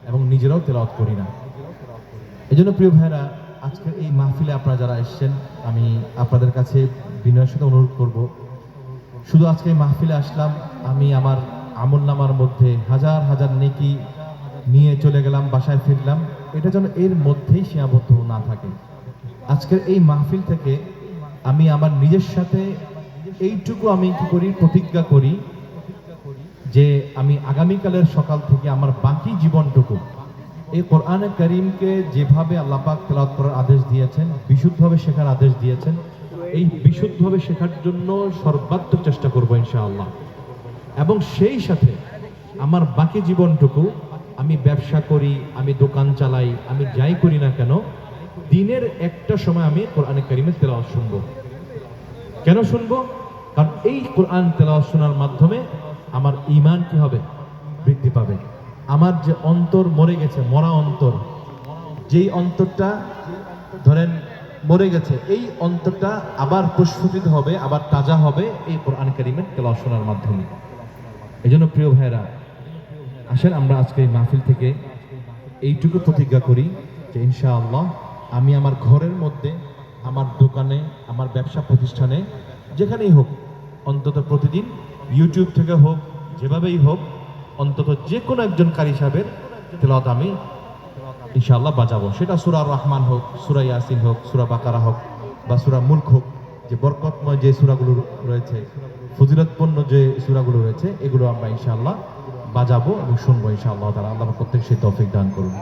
এবং নিজেরাও তেলাওয়াত করি না। এই জন্য প্রিয় ভাইরা, আজকের এই মাহফিলে আপনারা যারা এসেছেন, আমি আপনাদের কাছে বিনয়ের সাথে অনুরোধ করব, শুধু আজকে এই মাহফিলে আসলাম, আমি আমার আমলনামার মধ্যে হাজার হাজার নেকি নিয়ে চলে গেলাম, বাসায় ফিরলাম, এটা যেন এর মধ্যেই সীমাবদ্ধ না থাকে। আজকের এই মাহফিল থেকে আমি আমার নিজের সাথে এইটুকু আমি কি করি, প্রতিজ্ঞা করি যে আমি আগামীকালের সকাল থেকে আমার বাকি জীবনটুকু এই কোরআনে কারীমকে যেভাবে আল্লাহ পাক তেলাওয়াত করার আদেশ দিয়েছেন, বিশুদ্ধভাবে শেখার আদেশ দিয়েছেন, এই বিশুদ্ধভাবে শেখার জন্য সর্বাত্মক চেষ্টা করব ইনশাআল্লাহ। এবং সেই সাথে আমার বাকি জীবনটুকু আমি ব্যবসা করি, আমি দোকান চালাই, আমি যাই করি না কেন, দিনের একটা সময় আমি কোরআনে কারীমের তেলাওয়াত শুনবো। কেন শুনবো? কারণ এই কোরআন তেলাওয়াত শোনার মাধ্যমে আমার ঈমান কি হবে? বৃদ্ধি পাবে। আমার যে অন্তর মরে গেছে, মরা অন্তর, যেই অন্তরটা ধরেন মরে গেছে, এই অন্তরটা আবার প্রস্ফুটিত হবে, আবার তাজা হবে এই কোরআন কারীমের তেলাওয়াত শোনার মাধ্যমে। এই জন্য প্রিয় ভাইরা, আসেন আমরা আজকে এই মাহফিল থেকে এইটুকু প্রতিজ্ঞা করি যে ইনশাআল্লাহ আমি আমার ঘরের মধ্যে, আমার দোকানে, আমার ব্যবসা প্রতিষ্ঠানে, যেখানেই হোক, অন্তত প্রতিদিন ইউটিউব থেকে হোক, যেভাবেই হোক, অন্তত যে কোনো একজন কারি সাহেবের তেলাওয়াত আমি ইনশাআল্লাহ বাজাবো। সেটা সূরা রহমান হোক, সূরা ইয়াসিন হোক, সূরা বাকারা হোক, বা সূরা মুলক হোক, যে বরকতময় যে সূরাগুলো রয়েছে, ফজিলতপূর্ণ যে সূরাগুলো রয়েছে, এগুলো আমরা ইনশাআল্লাহ বাজাবো এবং শুনবো ইনশাআল্লাহ তাআলা। আল্লাহ প্রত্যেক সেই তৌফিক দান করুন।